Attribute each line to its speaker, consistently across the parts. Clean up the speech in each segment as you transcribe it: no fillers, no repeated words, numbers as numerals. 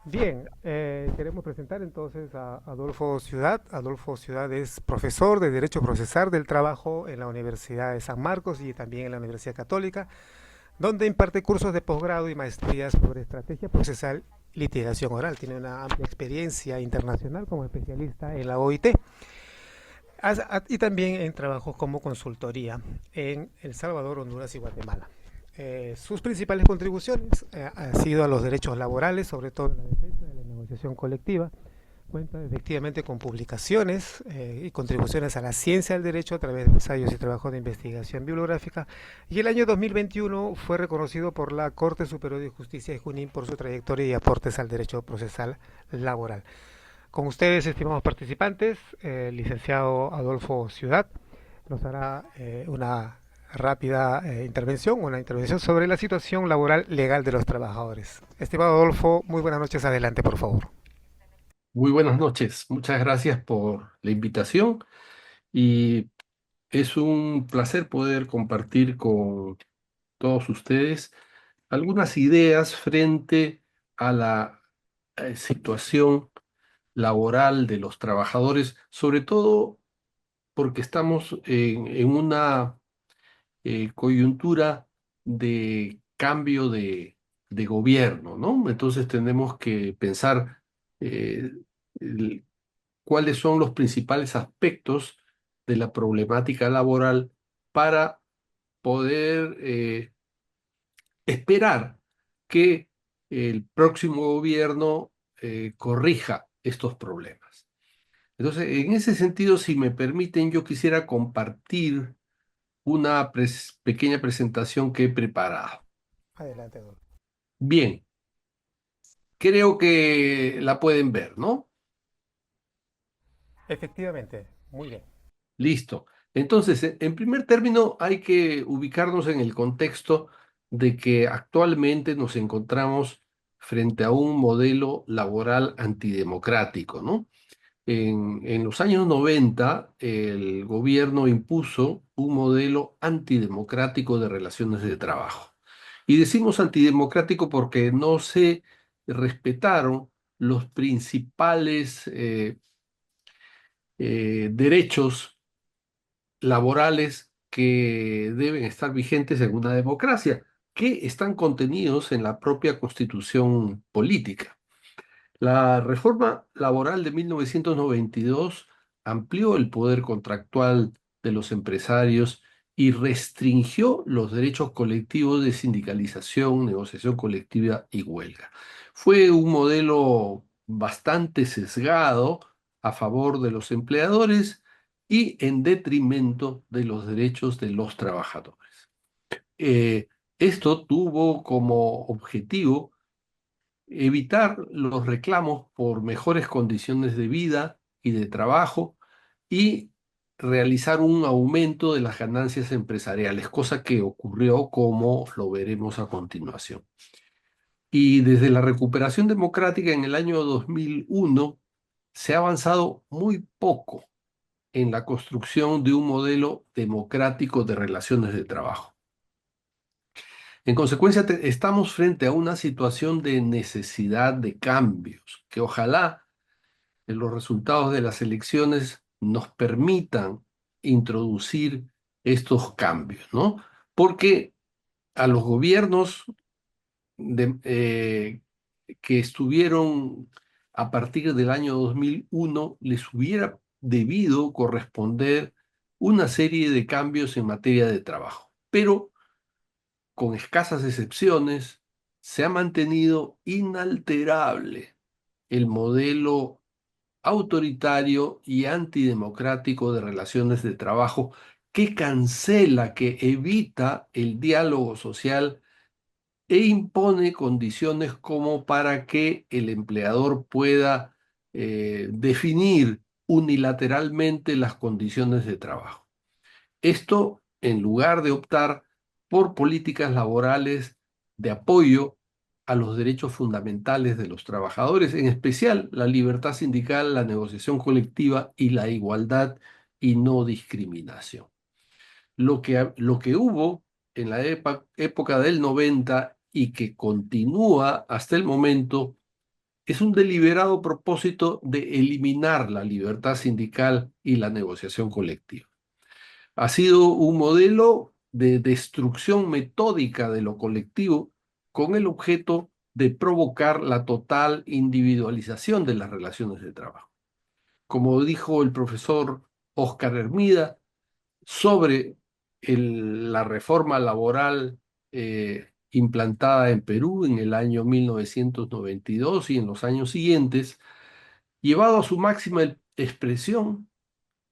Speaker 1: Bien, queremos presentar entonces a Adolfo Ciudad. Adolfo Ciudad es profesor de Derecho Procesal del Trabajo en la Universidad de San Marcos y también en la Universidad Católica, donde imparte cursos de posgrado y maestrías sobre estrategia procesal y litigación oral. Tiene una amplia experiencia internacional como especialista en la OIT y también en trabajos como consultoría en El Salvador, Honduras y Guatemala. Sus principales contribuciones han sido a los derechos laborales, sobre todo en la defensa de la negociación colectiva. Cuenta efectivamente con publicaciones y contribuciones a la ciencia del derecho a través de ensayos y trabajos de investigación bibliográfica. Y el año 2021 fue reconocido por la Corte Superior de Justicia de Junín por su trayectoria y aportes al derecho procesal laboral. Con ustedes, estimados participantes, el licenciado Adolfo Ciudad nos hará una rápida intervención, una intervención sobre la situación laboral legal de los trabajadores. Estimado Adolfo, muy buenas noches, adelante, por favor.
Speaker 2: Muy buenas noches, muchas gracias por la invitación y es un placer poder compartir con todos ustedes algunas ideas frente a la situación laboral de los trabajadores, sobre todo porque estamos en una coyuntura de cambio de gobierno, ¿no? Entonces tenemos que pensar eh, cuáles son los principales aspectos de la problemática laboral para poder esperar que el próximo gobierno corrija estos problemas. Entonces, en ese sentido, si me permiten, yo quisiera compartir una pequeña presentación que he preparado.
Speaker 1: Adelante, Adolfo.
Speaker 2: Bien, creo que la pueden ver, ¿no?
Speaker 1: Efectivamente, muy bien.
Speaker 2: Listo. Entonces, en primer término, hay que ubicarnos en el contexto de que actualmente nos encontramos frente a un modelo laboral antidemocrático, ¿no? En los años 90, el gobierno impuso un modelo antidemocrático de relaciones de trabajo. Y decimos antidemocrático porque no se respetaron los principales derechos laborales que deben estar vigentes en una democracia, que están contenidos en la propia constitución política. La reforma laboral de 1992 amplió el poder contractual de los empresarios y restringió los derechos colectivos de sindicalización, negociación colectiva y huelga. Fue un modelo bastante sesgado a favor de los empleadores y en detrimento de los derechos de los trabajadores. Esto tuvo como objetivo evitar los reclamos por mejores condiciones de vida y de trabajo y realizar un aumento de las ganancias empresariales, cosa que ocurrió como lo veremos a continuación. Y desde la recuperación democrática en el año 2001 se ha avanzado muy poco en la construcción de un modelo democrático de relaciones de trabajo. En consecuencia, estamos frente a una situación de necesidad de cambios, que ojalá los resultados de las elecciones nos permitan introducir estos cambios, ¿no? Porque a los gobiernos que estuvieron a partir del año 2001 les hubiera debido corresponder una serie de cambios en materia de trabajo. Pero con escasas excepciones, se ha mantenido inalterable el modelo autoritario y antidemocrático de relaciones de trabajo que cancela, que evita el diálogo social e impone condiciones como para que el empleador pueda definir unilateralmente las condiciones de trabajo. Esto en lugar de optar por políticas laborales de apoyo a los derechos fundamentales de los trabajadores, en especial la libertad sindical, la negociación colectiva y la igualdad y no discriminación. Lo que hubo en la época del 90 y que continúa hasta el momento es un deliberado propósito de eliminar la libertad sindical y la negociación colectiva. Ha sido un modelo de destrucción metódica de lo colectivo con el objeto de provocar la total individualización de las relaciones de trabajo. Como dijo el profesor Oscar Hermida sobre la reforma laboral implantada en Perú en el año 1992 y en los años siguientes, llevado a su máxima expresión,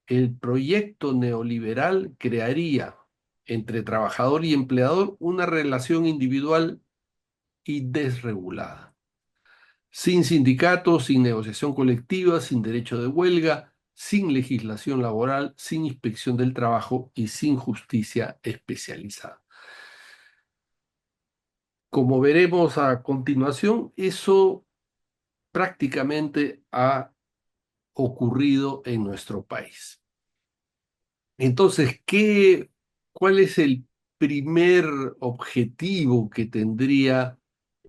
Speaker 2: el proyecto neoliberal crearía entre trabajador y empleador una relación individual y desregulada, sin sindicatos, sin negociación colectiva, sin derecho de huelga, sin legislación laboral, sin inspección del trabajo y sin justicia especializada. Como veremos a continuación, eso prácticamente ha ocurrido en nuestro país. Entonces, ¿cuál es el primer objetivo que tendría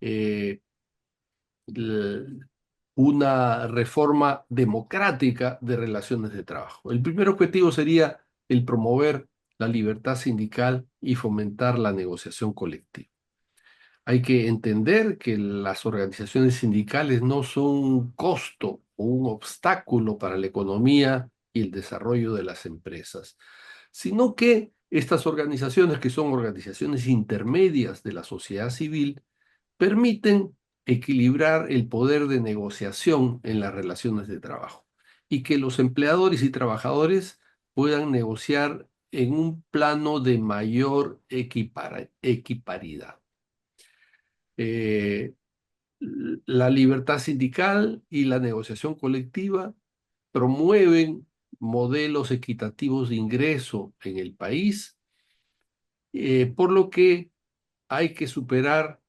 Speaker 2: eh, l- una reforma democrática de relaciones de trabajo? El primer objetivo sería el promover la libertad sindical y fomentar la negociación colectiva. Hay que entender que las organizaciones sindicales no son un costo o un obstáculo para la economía y el desarrollo de las empresas, sino que estas organizaciones, que son organizaciones intermedias de la sociedad civil, permiten equilibrar el poder de negociación en las relaciones de trabajo y que los empleadores y trabajadores puedan negociar en un plano de mayor equiparidad. Eh, la libertad sindical y la negociación colectiva promueven modelos equitativos de ingreso en el país, por lo que hay que superar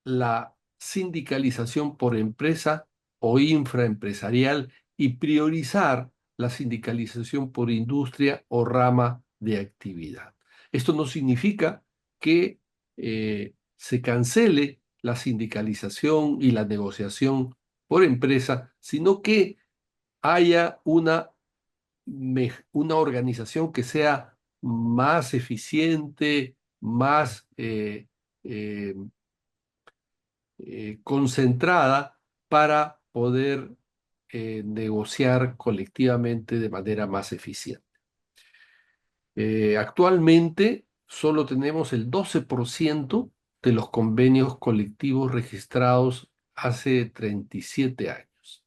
Speaker 2: la sindicalización por empresa o infraempresarial y priorizar la sindicalización por industria o rama de actividad. Esto no significa que se cancele la sindicalización y la negociación por empresa, sino que haya una organización que sea más eficiente, más eh, concentrada para poder negociar colectivamente de manera más eficiente. Actualmente solo tenemos el 12% de los convenios colectivos registrados hace 37 años,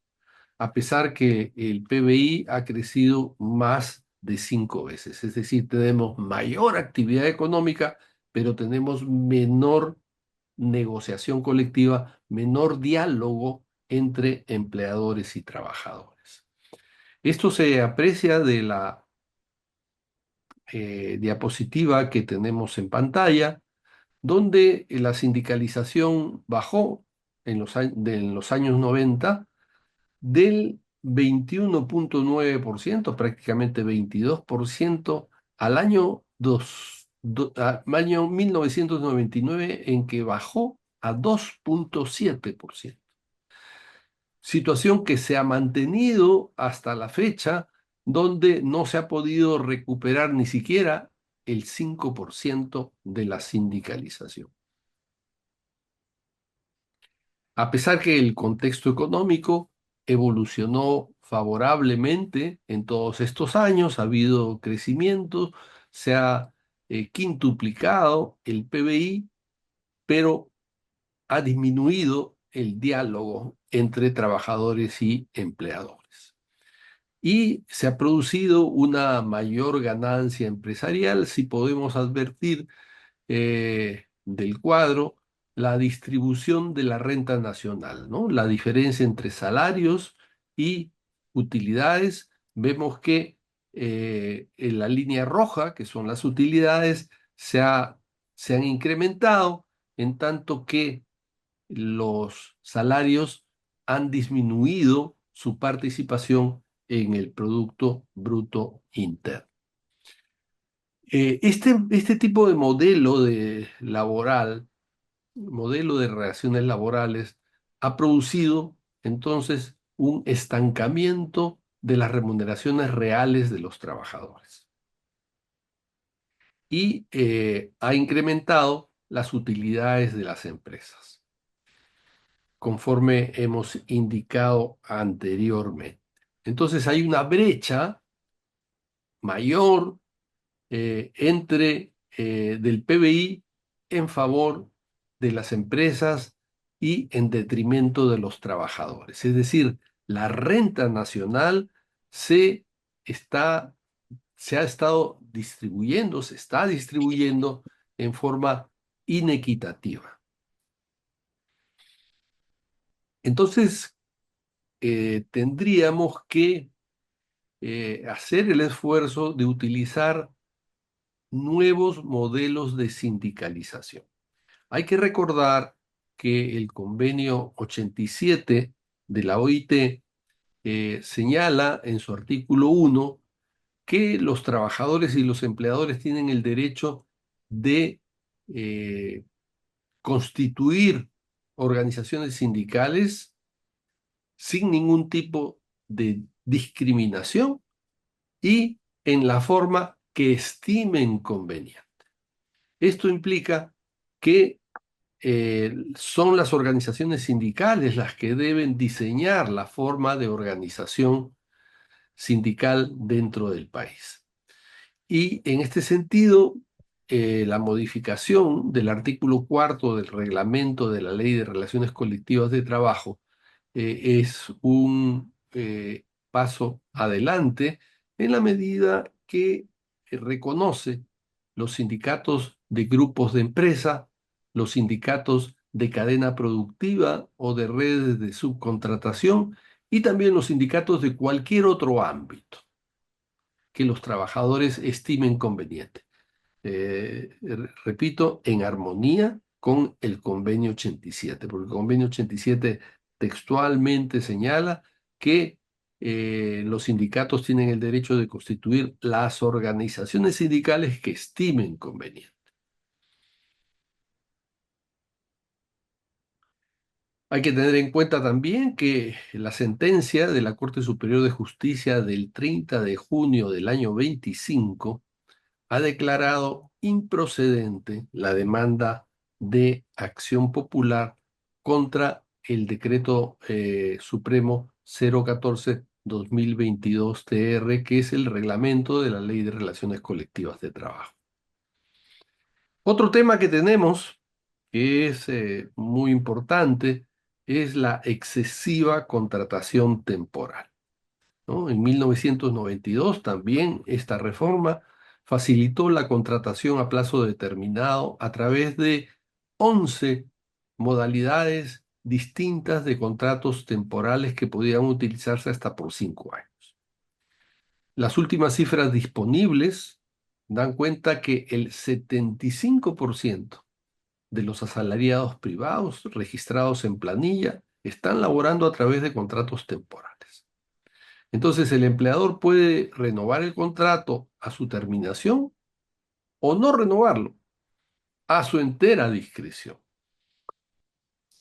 Speaker 2: a pesar que el PBI ha crecido más de 5 veces. Es decir, tenemos mayor actividad económica, pero tenemos menor negociación colectiva, menor diálogo entre empleadores y trabajadores. Esto se aprecia de la diapositiva que tenemos en pantalla, donde la sindicalización bajó en los años 90 del 21,9%, prácticamente 22%, al año 1999, en que bajó a 2,7%. Situación que se ha mantenido hasta la fecha, donde no se ha podido recuperar ni siquiera el 5% de la sindicalización. A pesar que el contexto económico evolucionó favorablemente en todos estos años, ha habido crecimiento, se ha quintuplicado el PBI, pero ha disminuido el diálogo entre trabajadores y empleadores. Y se ha producido una mayor ganancia empresarial, si podemos advertir del cuadro la distribución de la renta nacional, ¿no? La diferencia entre salarios y utilidades. Vemos que en la línea roja, que son las utilidades, se han incrementado, en tanto que los salarios han disminuido su participación en el Producto Bruto Interno. Este tipo de modelo de relaciones laborales, ha producido entonces un estancamiento de las remuneraciones reales de los trabajadores y ha incrementado las utilidades de las empresas, conforme hemos indicado anteriormente. Entonces hay una brecha mayor entre del PBI en favor de las empresas y en detrimento de los trabajadores. Es decir, la renta nacional se está, se ha estado distribuyendo, se está distribuyendo en forma inequitativa. Entonces, tendríamos que hacer el esfuerzo de utilizar nuevos modelos de sindicalización. Hay que recordar que el convenio 87 de la OIT señala en su artículo 1 que los trabajadores y los empleadores tienen el derecho de eh, constituir organizaciones sindicales sin ningún tipo de discriminación y en la forma que estimen conveniente. Esto implica que son las organizaciones sindicales las que deben diseñar la forma de organización sindical dentro del país. Y en este sentido, la modificación del artículo cuarto del reglamento de la Ley de Relaciones Colectivas de Trabajo es un paso adelante en la medida que reconoce los sindicatos de grupos de empresa, los sindicatos de cadena productiva o de redes de subcontratación y también los sindicatos de cualquier otro ámbito que los trabajadores estimen conveniente. Repito, en armonía con el convenio 87, porque el convenio 87 textualmente señala que los sindicatos tienen el derecho de constituir las organizaciones sindicales que estimen conveniente. Hay que tener en cuenta también que la sentencia de la Corte Superior de Justicia del 30 de junio del año 25 ha declarado improcedente la demanda de acción popular contra el decreto supremo 014-2022 TR, que es el reglamento de la Ley de Relaciones Colectivas de Trabajo. Otro tema que tenemos, que es muy importante, es la excesiva contratación temporal, ¿no? En 1992 también esta reforma facilitó la contratación a plazo determinado a través de 11 modalidades distintas de contratos temporales que podían utilizarse hasta por 5 años. Las últimas cifras disponibles dan cuenta que el 75% de los asalariados privados registrados en planilla están laborando a través de contratos temporales. Entonces, el empleador puede renovar el contrato a su terminación o no renovarlo a su entera discreción.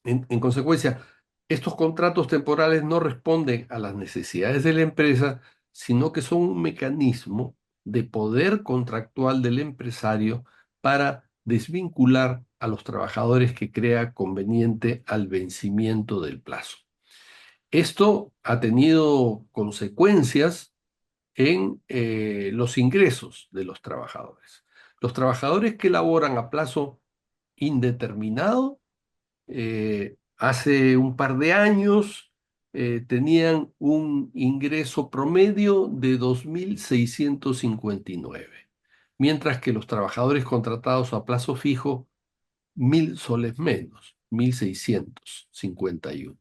Speaker 2: En consecuencia, estos contratos temporales no responden a las necesidades de la empresa, sino que son un mecanismo de poder contractual del empresario para desvincular a los trabajadores que crea conveniente al vencimiento del plazo. Esto ha tenido consecuencias en los ingresos de los trabajadores. Los trabajadores que laboran a plazo indeterminado, hace un par de años tenían un ingreso promedio de 2.659, mientras que los trabajadores contratados a plazo fijo, 1.000 soles menos, 1.651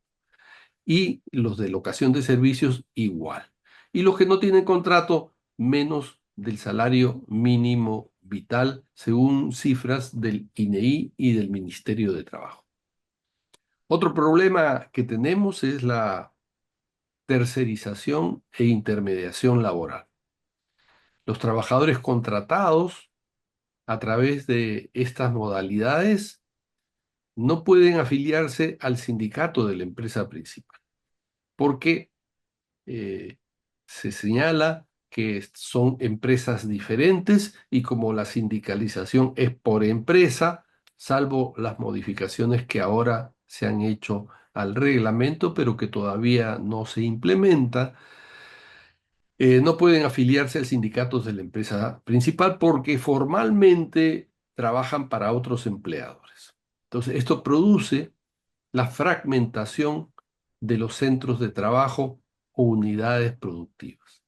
Speaker 2: y los de locación de servicios igual. Y los que no tienen contrato, menos del salario mínimo vital, según cifras del INEI y del Ministerio de Trabajo. Otro problema que tenemos es la tercerización e intermediación laboral. Los trabajadores contratados a través de estas modalidades no pueden afiliarse al sindicato de la empresa principal. porque eh, se señala que son empresas diferentes y como la sindicalización es por empresa, salvo las modificaciones que ahora se han hecho al reglamento, pero que todavía no se implementa, no pueden afiliarse al sindicato de la empresa principal porque formalmente trabajan para otros empleadores. Entonces, esto produce la fragmentación de los centros de trabajo o unidades productivas.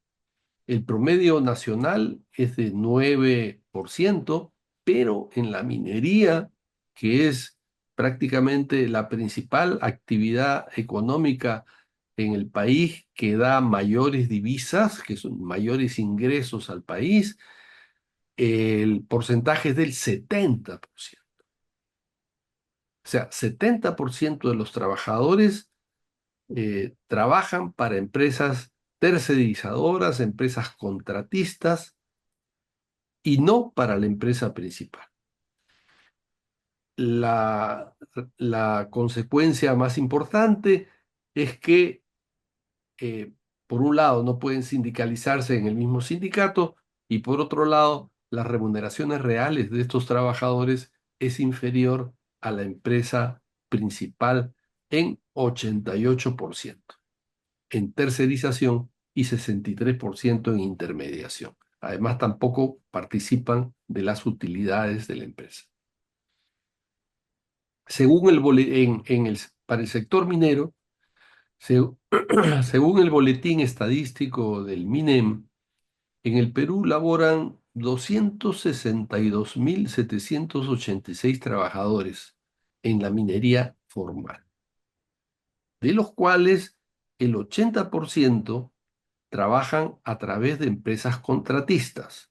Speaker 2: El promedio nacional es de 9%, pero en la minería, que es prácticamente la principal actividad económica en el país que da mayores divisas, que son mayores ingresos al país, el porcentaje es del 70%. O sea, 70% de los trabajadores trabajan para empresas tercerizadoras, empresas contratistas y no para la empresa principal. La, la consecuencia más importante es que, eh, por un lado, no pueden sindicalizarse en el mismo sindicato y por otro lado, las remuneraciones reales de estos trabajadores es inferior a la empresa principal en 88%, en tercerización y 63% en intermediación. Además, tampoco participan de las utilidades de la empresa. Según para el sector minero, se- según el boletín estadístico del MINEM, en el Perú laboran 262.786 trabajadores en la minería formal, de los cuales el 80% trabajan a través de empresas contratistas,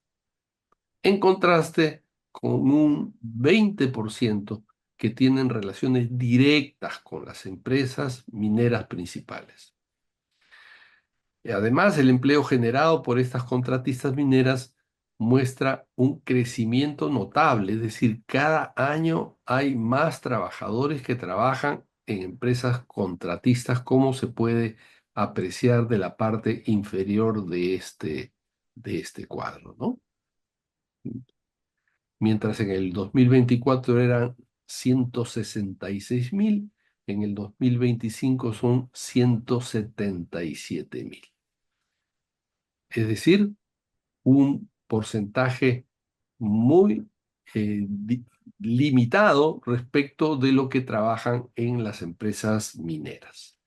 Speaker 2: en contraste con un 20% que tienen relaciones directas con las empresas mineras principales. Además, el empleo generado por estas contratistas mineras muestra un crecimiento notable, es decir, cada año hay más trabajadores que trabajan en empresas contratistas, como se puede apreciar de la parte inferior de este cuadro, ¿no? Mientras en el 2024 eran 166.000, en el 2025 son 177.000. Es decir, un porcentaje muy limitado respecto de lo que trabajan en las empresas mineras.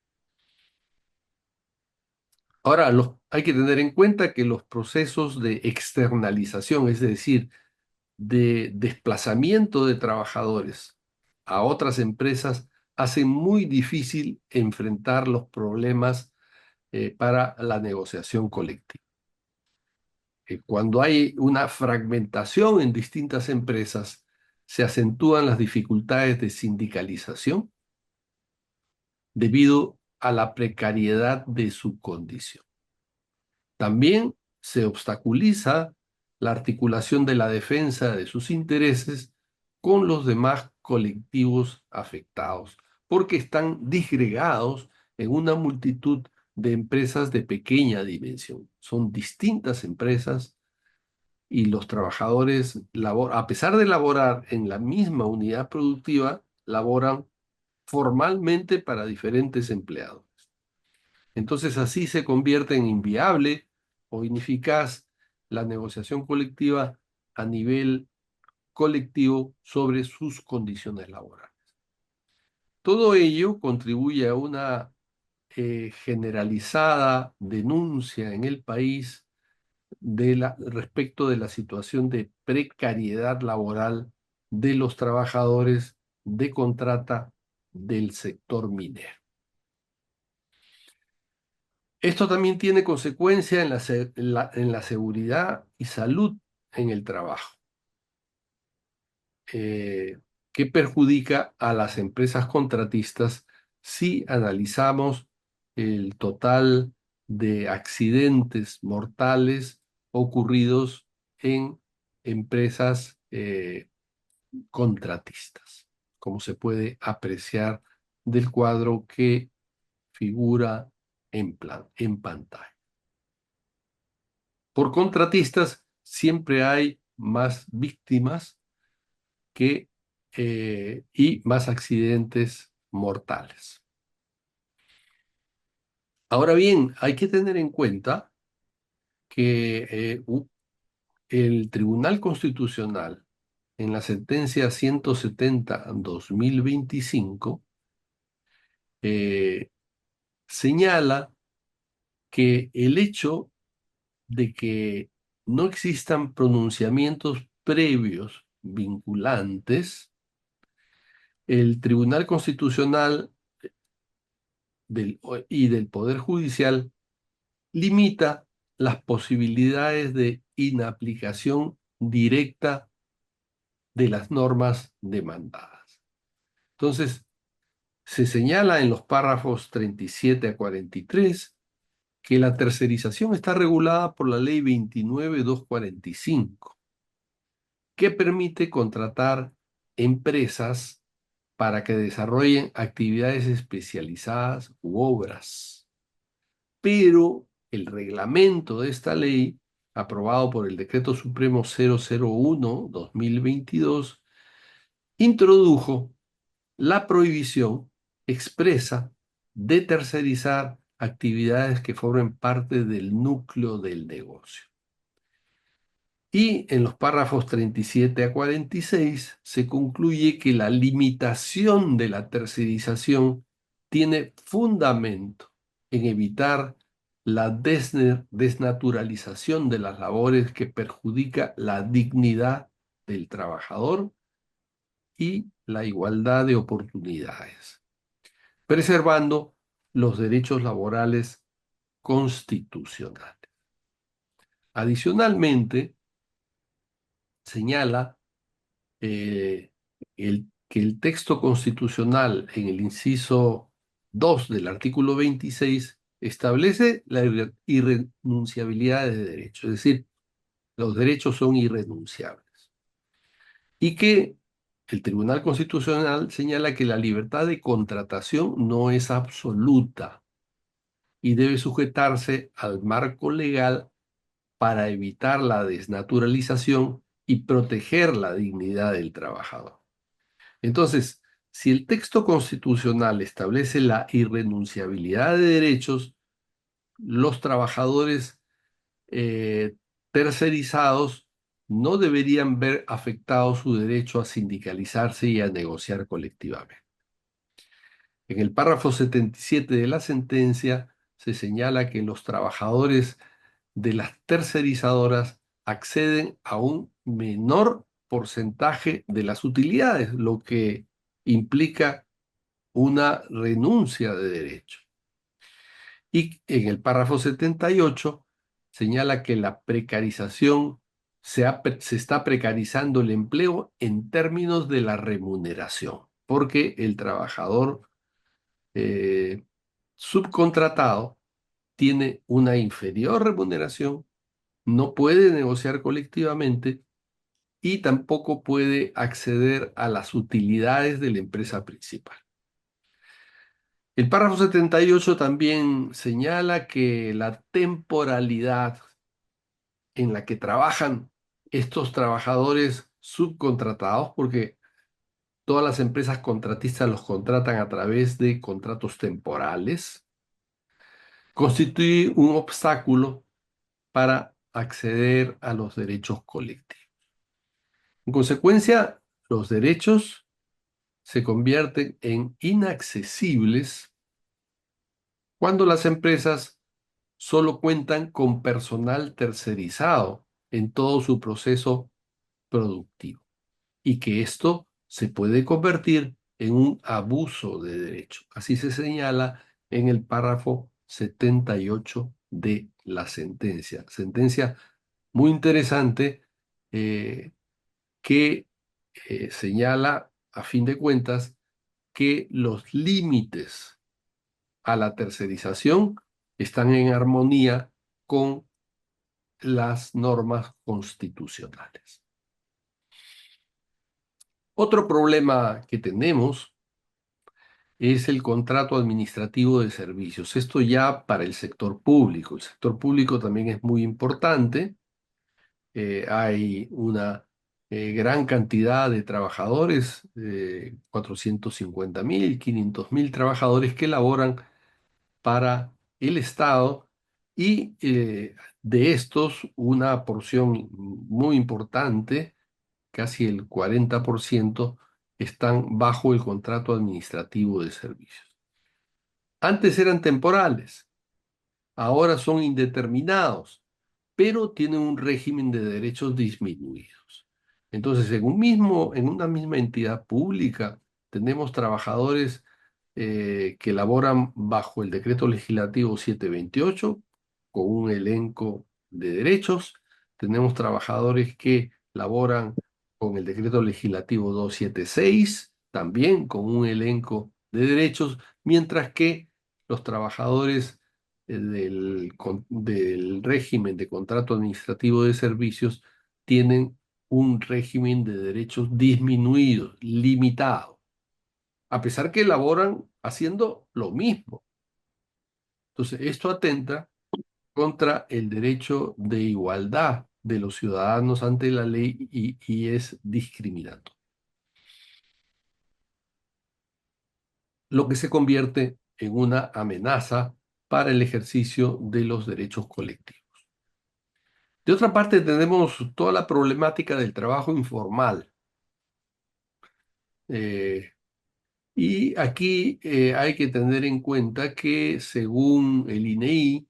Speaker 2: Ahora, hay que tener en cuenta que los procesos de externalización, es decir, de desplazamiento de trabajadores a otras empresas, hacen muy difícil enfrentar los problemas para la negociación colectiva. Cuando hay una fragmentación en distintas empresas, se acentúan las dificultades de sindicalización debido a la precariedad de su condición. También se obstaculiza la articulación de la defensa de sus intereses con los demás colectivos afectados, porque están disgregados en una multitud de empresas de pequeña dimensión. Son distintas empresas y los trabajadores, a pesar de laborar en la misma unidad productiva, laboran formalmente para diferentes empleados. Entonces así se convierte en inviable o ineficaz la negociación colectiva a nivel colectivo sobre sus condiciones laborales. Todo ello contribuye a una generalizada denuncia en el país respecto de la situación de precariedad laboral de los trabajadores de contrata del sector minero. Esto también tiene consecuencia en la seguridad y salud en el trabajo, eh, que perjudica a las empresas contratistas si analizamos el total de accidentes mortales ocurridos en empresas contratistas, como se puede apreciar del cuadro que figura en pantalla. Por contratistas, siempre hay más víctimas y más accidentes mortales. Ahora bien, hay que tener en cuenta que el Tribunal Constitucional, en la sentencia 170/2025, eh, señala que el hecho de que no existan pronunciamientos previos vinculantes, el Tribunal Constitucional y del Poder Judicial limita las posibilidades de inaplicación directa de las normas demandadas. Entonces, se señala en los párrafos 37 a 43 que la tercerización está regulada por la Ley 29.245, que permite contratar empresas para que desarrollen actividades especializadas u obras. Pero el reglamento de esta ley, aprobado por el Decreto Supremo 001/2022, introdujo la prohibición expresa de tercerizar actividades que formen parte del núcleo del negocio. Y en los párrafos 37 a 46 se concluye que la limitación de la tercerización tiene fundamento en evitar la desnaturalización de las labores que perjudica la dignidad del trabajador y la igualdad de oportunidades, preservando los derechos laborales constitucionales. Adicionalmente, señala eh, que el texto constitucional en el inciso 2 del artículo 26 establece la irrenunciabilidad de derechos, es decir, los derechos son irrenunciables. Y que el Tribunal Constitucional señala que la libertad de contratación no es absoluta y debe sujetarse al marco legal para evitar la desnaturalización y proteger la dignidad del trabajador. Entonces, si el texto constitucional establece la irrenunciabilidad de derechos, los trabajadores eh, tercerizados no deberían ver afectado su derecho a sindicalizarse y a negociar colectivamente. En el párrafo 77 de la sentencia se señala que los trabajadores de las tercerizadoras acceden a un menor porcentaje de las utilidades, lo que implica una renuncia de derecho. Y en el párrafo 78 señala que la precarización se está precarizando el empleo en términos de la remuneración, porque el trabajador eh, subcontratado tiene una inferior remuneración, no puede negociar colectivamente y tampoco puede acceder a las utilidades de la empresa principal. El párrafo 78 también señala que la temporalidad en la que trabajan estos trabajadores subcontratados, porque todas las empresas contratistas los contratan a través de contratos temporales, constituye un obstáculo para acceder a los derechos colectivos. En consecuencia, los derechos se convierten en inaccesibles cuando las empresas solo cuentan con personal tercerizado en todo su proceso productivo y que esto se puede convertir en un abuso de derecho. Así se señala en el párrafo 78 de la sentencia. Sentencia muy interesante eh, que señala, a fin de cuentas, que los límites a la tercerización están en armonía con las normas constitucionales. Otro problema que tenemos es el contrato administrativo de servicios. Esto ya para el sector público. El sector público también es muy importante. Hay una gran cantidad de trabajadores, 450.000, 500.000 trabajadores que laboran para el Estado y de estos una porción muy importante, casi el 40%, están bajo el contrato administrativo de servicios. Antes eran temporales, ahora son indeterminados, pero tienen un régimen de derechos disminuidos. Entonces, en una misma entidad pública, tenemos trabajadores que laboran bajo el decreto legislativo 728, con un elenco de derechos. Tenemos trabajadores que laboran con el decreto legislativo 276, también con un elenco de derechos, mientras que los trabajadores del régimen de contrato administrativo de servicios tienen un régimen de derechos disminuidos, limitado, a pesar que elaboran haciendo lo mismo. Entonces, esto atenta contra el derecho de igualdad de los ciudadanos ante la ley y es discriminatorio, lo que se convierte en una amenaza para el ejercicio de los derechos colectivos. De otra parte, tenemos toda la problemática del trabajo informal. Eh, y aquí hay que tener en cuenta que según el INEI,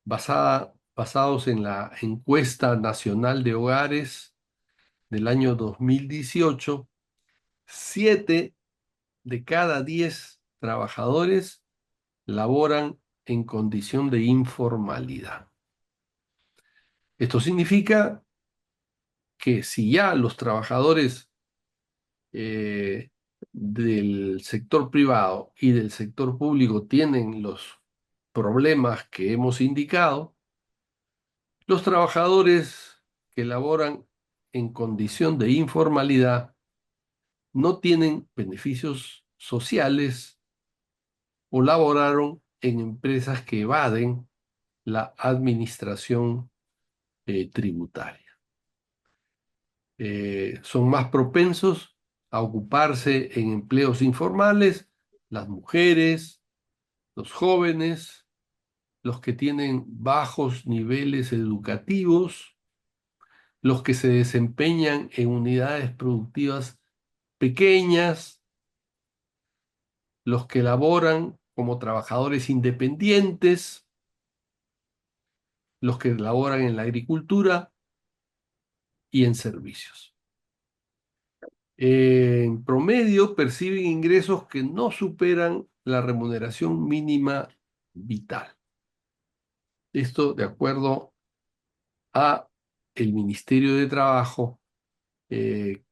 Speaker 2: basados en la encuesta nacional de hogares del año 2018, 7 de cada 10 trabajadores laboran en condición de informalidad. Esto significa que si ya los trabajadores eh, del sector privado y del sector público tienen los problemas que hemos indicado, los trabajadores que laboran en condición de informalidad no tienen beneficios sociales o laboraron en empresas que evaden la administración tributaria. Son más propensos a ocuparse en empleos informales las mujeres, los jóvenes, los que tienen bajos niveles educativos, los que se desempeñan en unidades productivas pequeñas, los que laboran como trabajadores independientes, los que laboran en la agricultura y en servicios. En promedio perciben ingresos que no superan la remuneración mínima vital. Esto de acuerdo a el Ministerio de Trabajo, eh,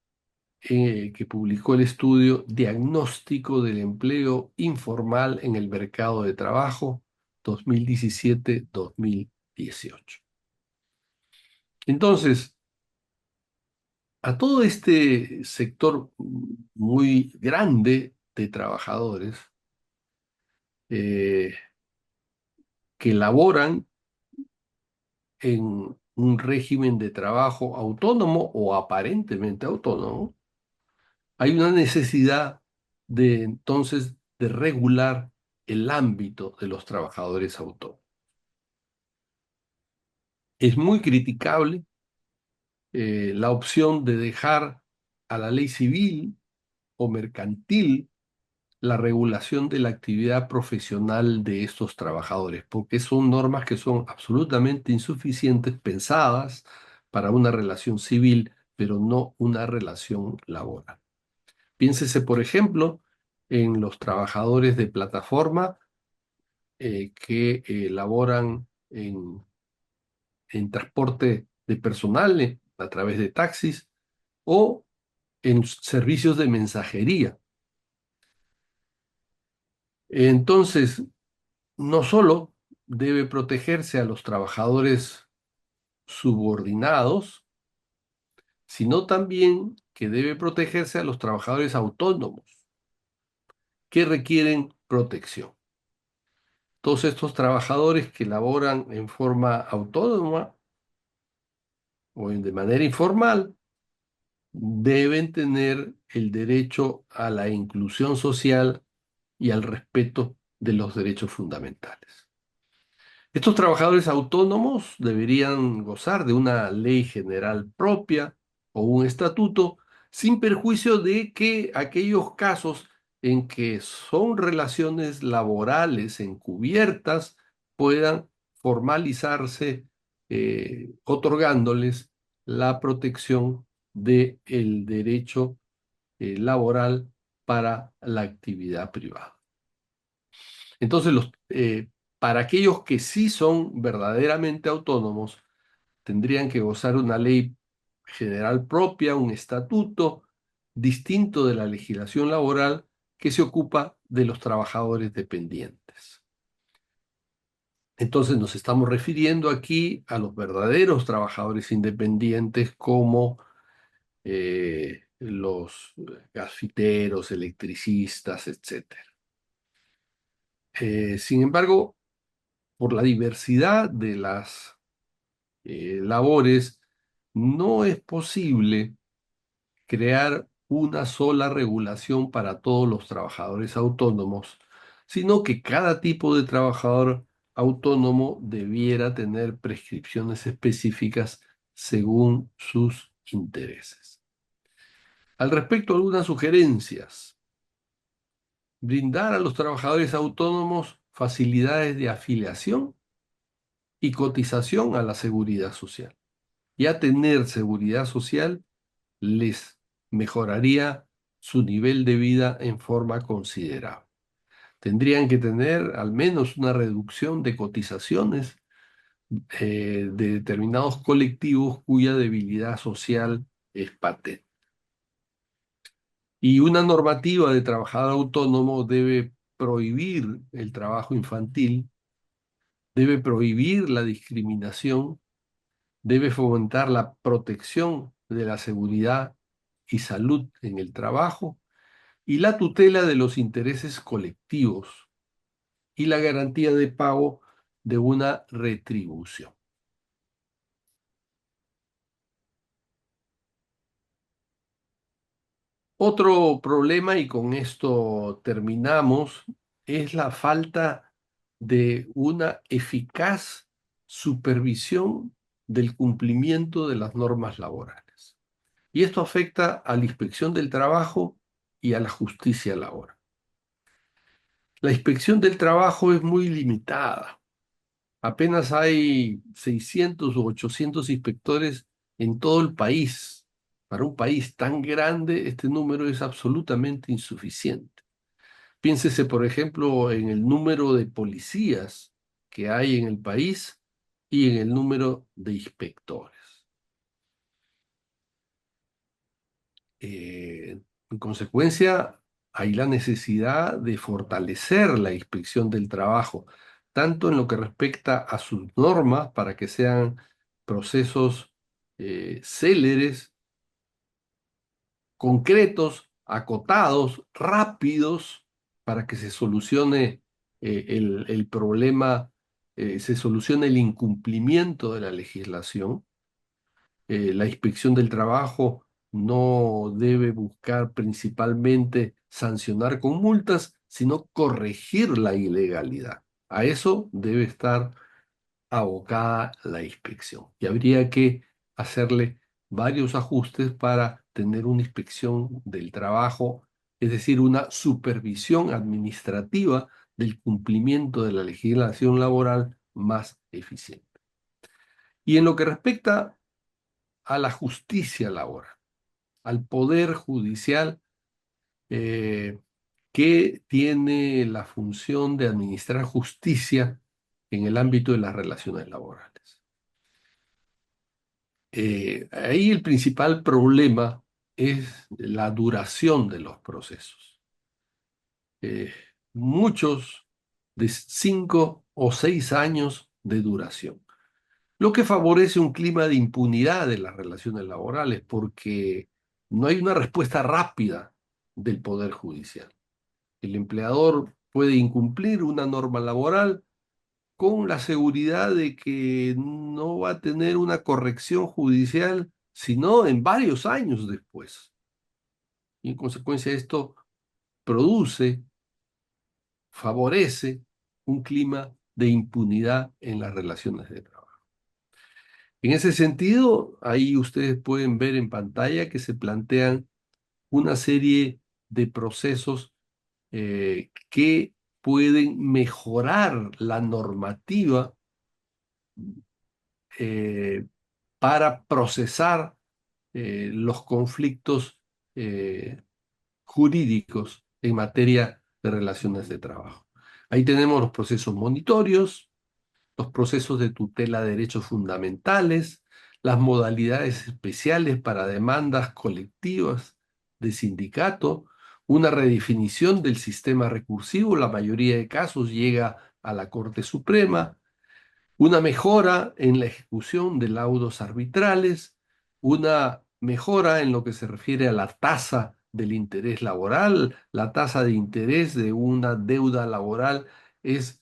Speaker 2: que publicó el estudio Diagnóstico del Empleo Informal en el Mercado de Trabajo 2017-2018. Entonces, a todo este sector muy grande de trabajadores eh, que laboran en un régimen de trabajo autónomo o aparentemente autónomo, hay una necesidad de entonces de regular el ámbito de los trabajadores autónomos. Es muy criticable la opción de dejar a la ley civil o mercantil la regulación de la actividad profesional de estos trabajadores, porque son normas que son absolutamente insuficientes, pensadas para una relación civil, pero no una relación laboral. Piénsese, por ejemplo, en los trabajadores de plataforma que laboran en transporte de personal a través de taxis o en servicios de mensajería. Entonces, no solo debe protegerse a los trabajadores subordinados, sino también que debe protegerse a los trabajadores autónomos. que requieren protección. Todos estos trabajadores que laboran en forma autónoma o de manera informal deben tener el derecho a la inclusión social y al respeto de los derechos fundamentales. Estos trabajadores autónomos deberían gozar de una ley general propia o un estatuto, sin perjuicio de que aquellos casos en que son relaciones laborales encubiertas puedan formalizarse, otorgándoles la protección del derecho laboral para la actividad privada. Entonces, para aquellos que sí son verdaderamente autónomos, tendrían que gozar una ley general propia, un estatuto distinto de la legislación laboral que se ocupa de los trabajadores dependientes. Entonces nos estamos refiriendo aquí a los verdaderos trabajadores independientes como los gasfiteros, electricistas, etc. Sin embargo, por la diversidad de las labores, no es posible crear una sola regulación para todos los trabajadores autónomos, sino que cada tipo de trabajador autónomo debiera tener prescripciones específicas según sus intereses. Al respecto, algunas sugerencias. Brindar a los trabajadores autónomos facilidades de afiliación y cotización a la seguridad social. Ya tener seguridad social les mejoraría su nivel de vida en forma considerable. Tendrían que tener al menos una reducción de cotizaciones de determinados colectivos cuya debilidad social es patente. Y una normativa de trabajador autónomo debe prohibir el trabajo infantil, debe prohibir la discriminación, debe fomentar la protección de la seguridad y salud en el trabajo y la tutela de los intereses colectivos y la garantía de pago de una retribución. Otro problema, y con esto terminamos, es la falta de una eficaz supervisión del cumplimiento de las normas laborales. Y esto afecta a la inspección del trabajo y a la justicia laboral. La inspección del trabajo es muy limitada. Apenas hay 600 u 800 inspectores en todo el país. Para un país tan grande, este número es absolutamente insuficiente. Piénsese, por ejemplo, en el número de policías que hay en el país y en el número de inspectores. En consecuencia, hay la necesidad de fortalecer la inspección del trabajo, tanto en lo que respecta a sus normas para que sean procesos céleres, concretos, acotados, rápidos, para que se solucione el problema, se solucione el incumplimiento de la legislación. La inspección del trabajo no debe buscar principalmente sancionar con multas, sino corregir la ilegalidad. A eso debe estar abocada la inspección. Y habría que hacerle varios ajustes para tener una inspección del trabajo, es decir, una supervisión administrativa del cumplimiento de la legislación laboral más eficiente. Y en lo que respecta a la justicia laboral, al poder judicial, eh, que tiene la función de administrar justicia en el ámbito de las relaciones laborales. Ahí el principal problema es la duración de los procesos. Eh, Muchos de 5 o 6 años de duración, lo que favorece un clima de impunidad de las relaciones laborales porque no hay una respuesta rápida del Poder Judicial. El empleador puede incumplir una norma laboral con la seguridad de que no va a tener una corrección judicial, sino en varios años después. Y en consecuencia esto produce, favorece un clima de impunidad en las relaciones de trabajo. En ese sentido, ahí ustedes pueden ver en pantalla que se plantean una serie de procesos que pueden mejorar la normativa eh, para procesar los conflictos eh, jurídicos en materia de relaciones de trabajo. Ahí tenemos los procesos monitorios, los procesos de tutela de derechos fundamentales, las modalidades especiales para demandas colectivas de sindicato, una redefinición del sistema recursivo, la mayoría de casos llega a la Corte Suprema, una mejora en la ejecución de laudos arbitrales, una mejora en lo que se refiere a la tasa del interés laboral. La tasa de interés de una deuda laboral es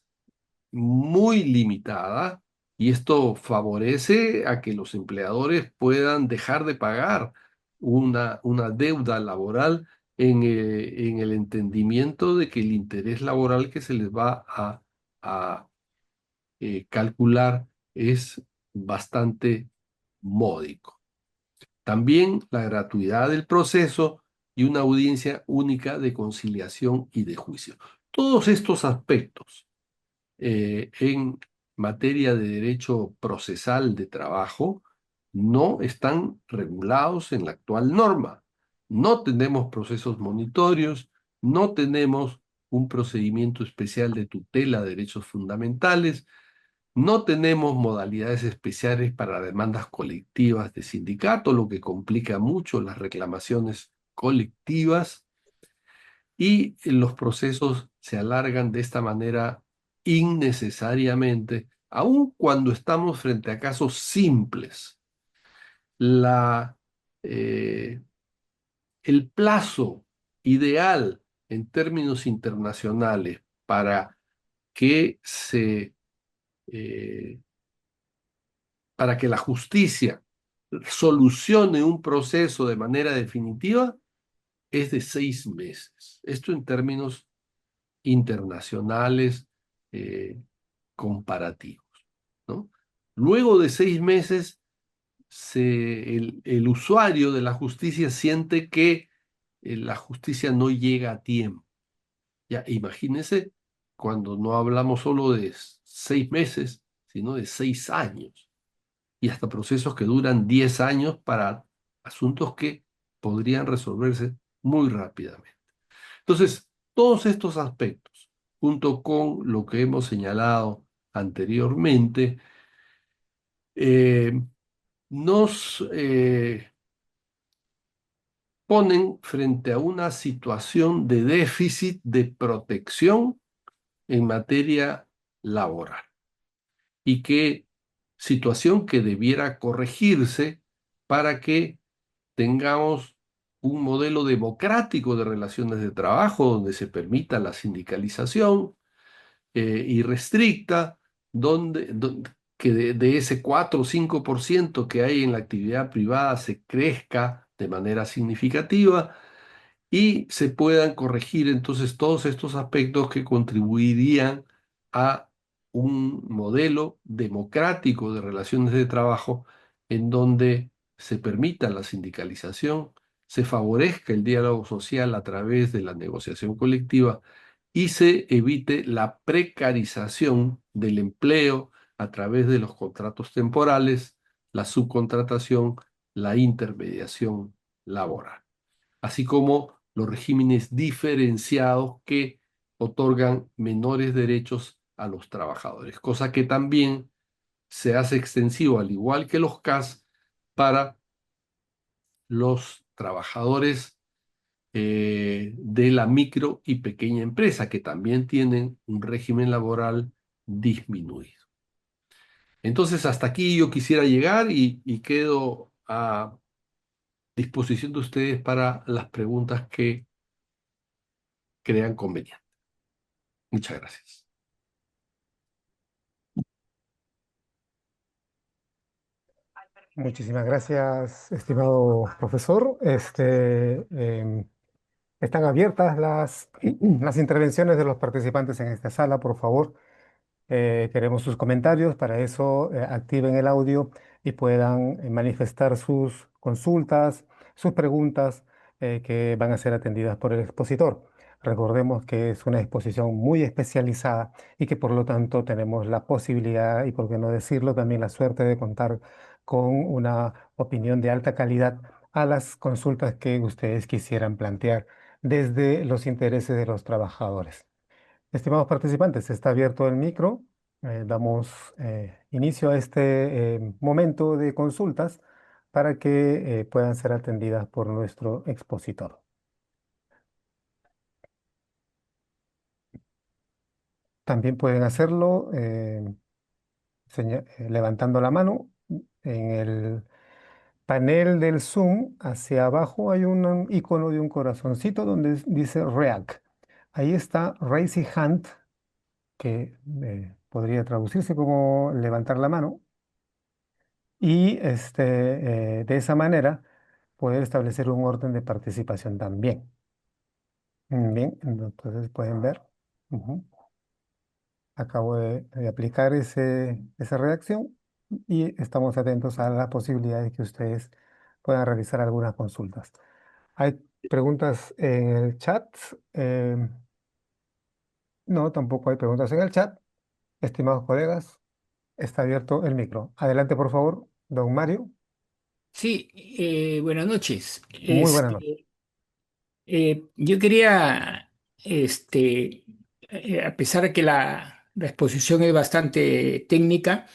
Speaker 2: muy limitada y esto favorece a que los empleadores puedan dejar de pagar una deuda laboral en el entendimiento de que el interés laboral que se les va a calcular es bastante módico. También la gratuidad del proceso y una audiencia única de conciliación y de juicio. Todos estos aspectos en materia de derecho procesal de trabajo no están regulados en la actual norma. No tenemos procesos monitorios, no tenemos un procedimiento especial de tutela de derechos fundamentales, no tenemos modalidades especiales para demandas colectivas de sindicato, lo que complica mucho las reclamaciones colectivas y los procesos se alargan de esta manera innecesariamente, aun cuando estamos frente a casos simples. La, eh, el plazo ideal en términos internacionales para que eh, para que la justicia solucione un proceso de manera definitiva es de 6 meses. Esto en términos internacionales eh, comparativos, ¿no? Luego de 6 meses, el usuario de la justicia siente que la justicia no llega a tiempo. Ya, imagínense cuando no hablamos solo de 6 meses, sino de 6 años, y hasta procesos que duran 10 años para asuntos que podrían resolverse muy rápidamente. Entonces, todos estos aspectos, junto con lo que hemos señalado anteriormente, eh, nos ponen frente a una situación de déficit de protección en materia laboral y que situación que debiera corregirse para que tengamos un modelo democrático de relaciones de trabajo donde se permita la sindicalización irrestricta, que de ese 4 o 5% que hay en la actividad privada se crezca de manera significativa y se puedan corregir entonces todos estos aspectos que contribuirían a un modelo democrático de relaciones de trabajo en donde se permita la sindicalización, se favorezca el diálogo social a través de la negociación colectiva y se evite la precarización del empleo a través de los contratos temporales, la subcontratación, la intermediación laboral, así como los regímenes diferenciados que otorgan menores derechos a los trabajadores, cosa que también se hace extensivo, al igual que los CAS, para los trabajadores de la micro y pequeña empresa, que también tienen un régimen laboral disminuido. Entonces, hasta aquí yo quisiera llegar y quedo a disposición de ustedes para las preguntas que crean conveniente. Muchas gracias.
Speaker 1: Muchísimas gracias, estimado profesor. Están abiertas las intervenciones de los participantes en esta sala, por favor. Queremos sus comentarios, para eso activen el audio y puedan manifestar sus consultas, sus preguntas que van a ser atendidas por el expositor. Recordemos que es una exposición muy especializada y que por lo tanto tenemos la posibilidad y por qué no decirlo, también la suerte de contar con una opinión de alta calidad a las consultas que ustedes quisieran plantear desde los intereses de los trabajadores. Estimados participantes, está abierto el micro. Damos inicio a este momento de consultas para que puedan ser atendidas por nuestro expositor. También pueden hacerlo levantando la mano. En el panel del Zoom, hacia abajo hay un icono de un corazoncito donde dice React. Ahí está Raise Hand, que podría traducirse como levantar la mano. Y de esa manera poder establecer un orden de participación también. Bien, entonces pueden ver, ujú, acabo de aplicar esa redacción y estamos atentos a la posibilidad de que ustedes puedan realizar algunas consultas. ¿Hay preguntas en el chat? Eh, no, tampoco hay preguntas en el chat. Estimados colegas, está abierto el micro. Adelante, por favor, don Mario.
Speaker 3: Sí, buenas noches.
Speaker 1: Muy buenas noches.
Speaker 3: Yo quería, a pesar de que la exposición es bastante técnica,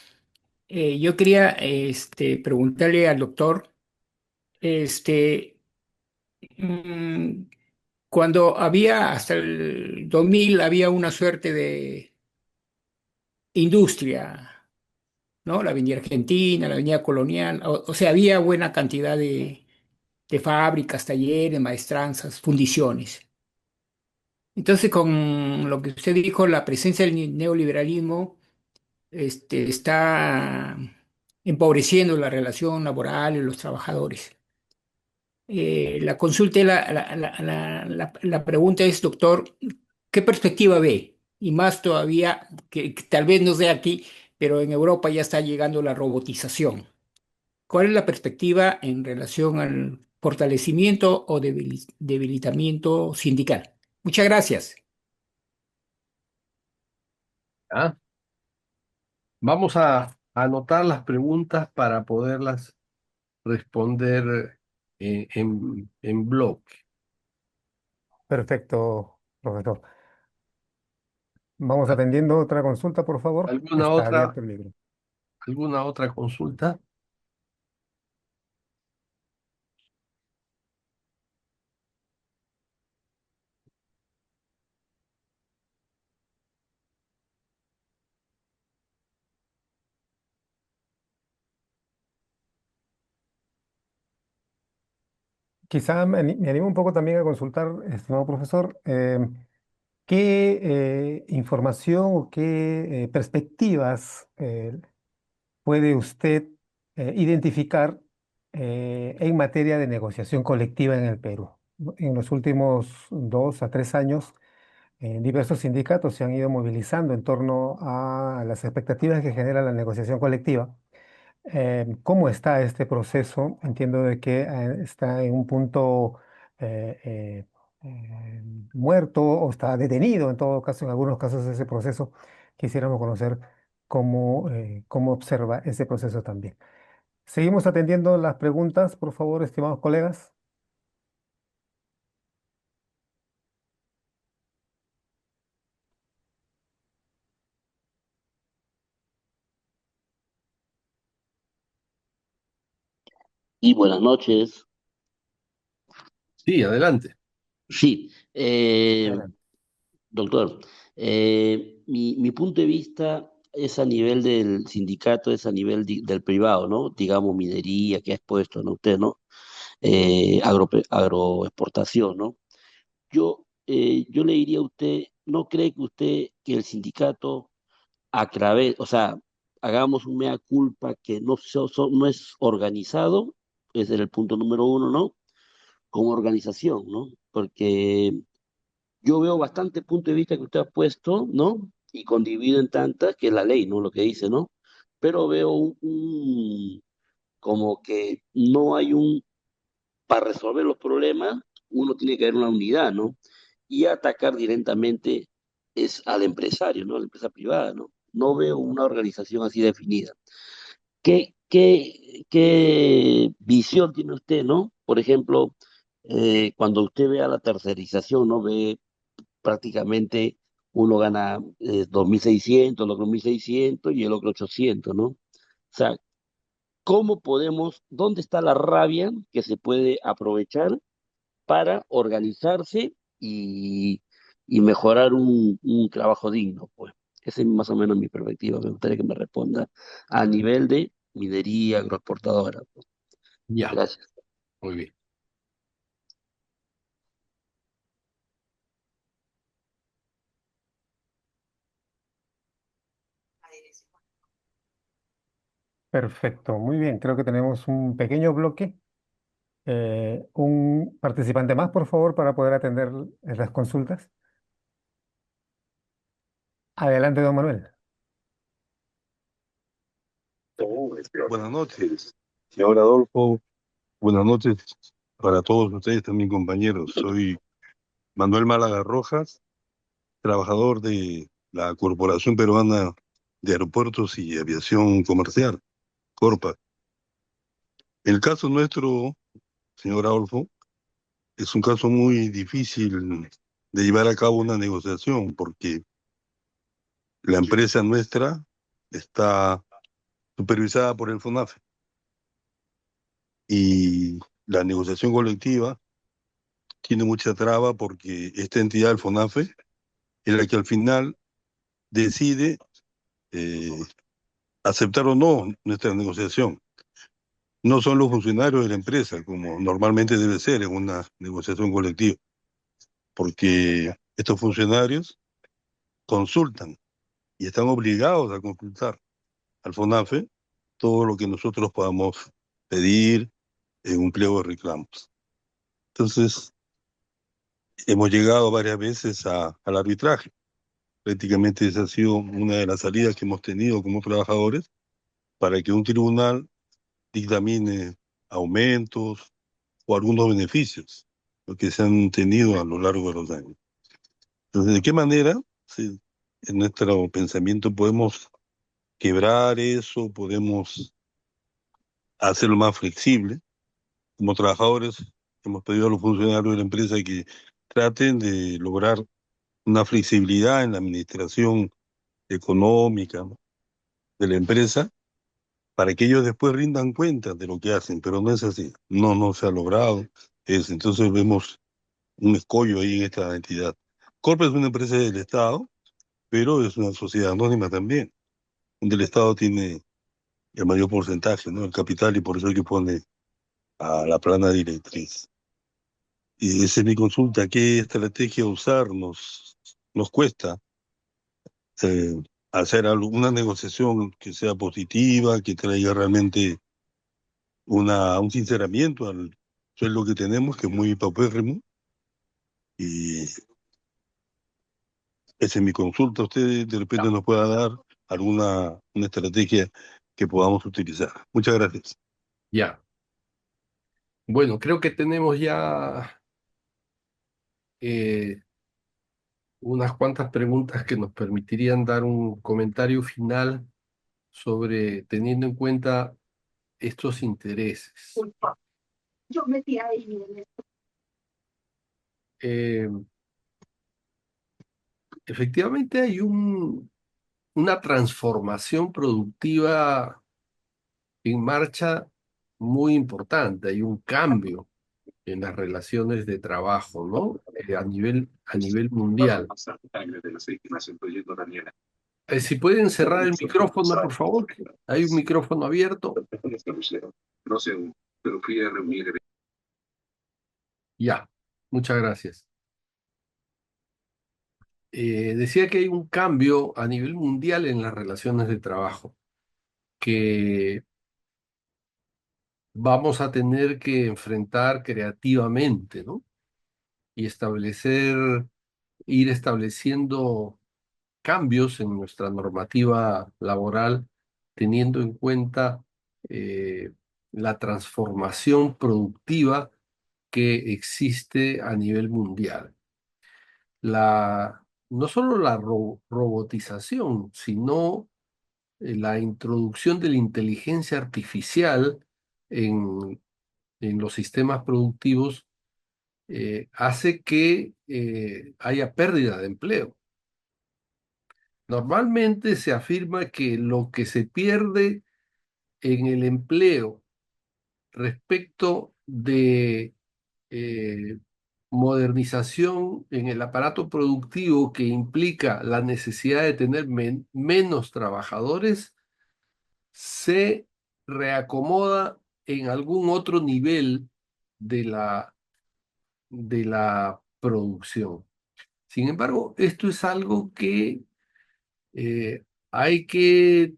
Speaker 3: yo quería preguntarle al doctor, este, mm, cuando había, hasta el 2000, había una suerte de industria, ¿no? La Avenida Argentina, la Avenida Colonial, o sea, había buena cantidad de fábricas, talleres, maestranzas, fundiciones. Entonces, con lo que usted dijo, la presencia del neoliberalismo está empobreciendo la relación laboral de los trabajadores. La consulta, la pregunta es, doctor, ¿qué perspectiva ve? Y más todavía, que tal vez no sea aquí, pero en Europa ya está llegando la robotización. ¿Cuál es la perspectiva en relación al fortalecimiento o debilitamiento sindical? Muchas gracias.
Speaker 2: ¿Ah? Vamos a anotar las preguntas para poderlas responder en bloque.
Speaker 1: Perfecto, profesor. Vamos atendiendo otra consulta, por favor.
Speaker 2: ¿Alguna
Speaker 1: Está
Speaker 2: otra,
Speaker 1: abierto el micro.
Speaker 2: alguna otra consulta?
Speaker 1: Quizá me animo un poco también a consultar, estimado profesor, qué información o qué perspectivas puede usted identificar en materia de negociación colectiva en el Perú. En los últimos 2 a 3 años, diversos sindicatos se han ido movilizando en torno a las expectativas que genera la negociación colectiva. ¿Cómo está este proceso? Entiendo de que está en un punto eh, eh, eh, muerto o está detenido, en todo caso, en algunos casos ese proceso. Quisiéramos conocer cómo observa ese proceso también. Seguimos atendiendo las preguntas, por favor, estimados colegas.
Speaker 4: Y buenas noches.
Speaker 2: Sí, adelante.
Speaker 4: Sí,
Speaker 1: Adelante.
Speaker 4: doctor, mi punto de vista es a nivel del sindicato, es a nivel del privado, ¿no? Digamos, minería que ha expuesto, ¿no? Usted, ¿no? Agroexportación, ¿no? Yo yo le diría a usted, ¿no cree que usted que el sindicato a través, o sea, hagamos un mea culpa que no es organizado? Ese es el punto número uno, ¿no? Como organización, ¿no? Porque yo veo bastante punto de vista que usted ha puesto, ¿no? Y condivido en tantas, que es la ley, ¿no? Lo que dice, ¿no? Pero veo como que no hay para resolver los problemas, uno tiene que haber una unidad, ¿no? Y atacar directamente es al empresario, ¿no? A la empresa privada, ¿no? No veo una organización así definida. ¿Qué visión tiene usted, ¿no? Por ejemplo, cuando usted ve a la tercerización, ¿no? Ve prácticamente uno gana 2.600, el otro 1.600 y el otro 800, ¿no? O sea, ¿cómo podemos, dónde está la rabia que se puede aprovechar para organizarse y mejorar un trabajo digno, pues? Esa es más o menos mi perspectiva. Me gustaría que me responda a nivel de minería agroexportadora, pues.
Speaker 2: Ya,
Speaker 4: Gracias.
Speaker 2: muy bien.
Speaker 1: Perfecto, muy bien. Creo que tenemos un pequeño bloque. Un participante más, por favor, para poder atender las consultas. Adelante, don Manuel.
Speaker 5: Buenas noches, señor Adolfo. Buenas noches para todos ustedes también, compañeros. Soy Manuel Málaga Rojas, trabajador de la Corporación Peruana de Aeropuertos y Aviación Comercial, Corpa. El caso nuestro, señor Adolfo, es un caso muy difícil de llevar a cabo una negociación porque la empresa nuestra está supervisada por el FONAFE y la negociación colectiva tiene mucha traba porque esta entidad, el FONAFE, es la que al final decide eh, aceptar o no nuestra negociación. No son los funcionarios de la empresa, como normalmente debe ser en una negociación colectiva, porque estos funcionarios consultan y están obligados a consultar al FONAFE todo lo que nosotros podamos pedir en un pliego de reclamos. Entonces, hemos llegado varias veces al arbitraje. Prácticamente esa ha sido una de las salidas que hemos tenido como trabajadores para que un tribunal dictamine aumentos o algunos beneficios lo que se han tenido a lo largo de los años. Entonces, ¿de qué manera sí, en nuestro pensamiento podemos quebrar eso, podemos hacerlo más flexible? Como trabajadores hemos pedido a los funcionarios de la empresa que traten de lograr una flexibilidad en la administración económica, ¿no?, de la empresa para que ellos después rindan cuenta de lo que hacen, pero no es así, no se ha logrado. Entonces vemos un escollo ahí en esta entidad. Corpa es una empresa del Estado, pero es una sociedad anónima también, donde el Estado tiene el mayor porcentaje, ¿no?, el capital, y por eso hay que pone a la plana directriz. Y esa es mi consulta: ¿qué estrategia usar? Nos cuesta hacer una negociación que sea positiva, que traiga realmente un sinceramiento al sueldo que tenemos, que es muy paupérrimo, y esa es mi consulta. Usted de repente nos pueda dar una estrategia que podamos utilizar. Muchas gracias.
Speaker 2: Ya. Bueno, creo que tenemos ya eh, unas cuantas preguntas que nos permitirían dar un comentario final sobre teniendo en cuenta estos intereses.
Speaker 6: Yo metí ahí.
Speaker 2: Eh, Efectivamente hay una transformación productiva en marcha muy importante, hay un cambio en las relaciones de trabajo, ¿no? A nivel mundial. Si pueden cerrar el micrófono, por favor. Hay un micrófono abierto. Ya, muchas gracias. decía que hay un cambio a nivel mundial en las relaciones de trabajo, que vamos a tener que enfrentar creativamente, ¿no? Y ir estableciendo cambios en nuestra normativa laboral, teniendo en cuenta eh, la transformación productiva que existe a nivel mundial. No solo la robotización, sino la introducción de la inteligencia artificial en, en los sistemas productivos hace que haya pérdida de empleo. Normalmente se afirma que lo que se pierde en el empleo respecto de eh, modernización en el aparato productivo que implica la necesidad de tener menos trabajadores, se reacomoda en algún otro nivel de la producción. Sin embargo, esto es algo que hay que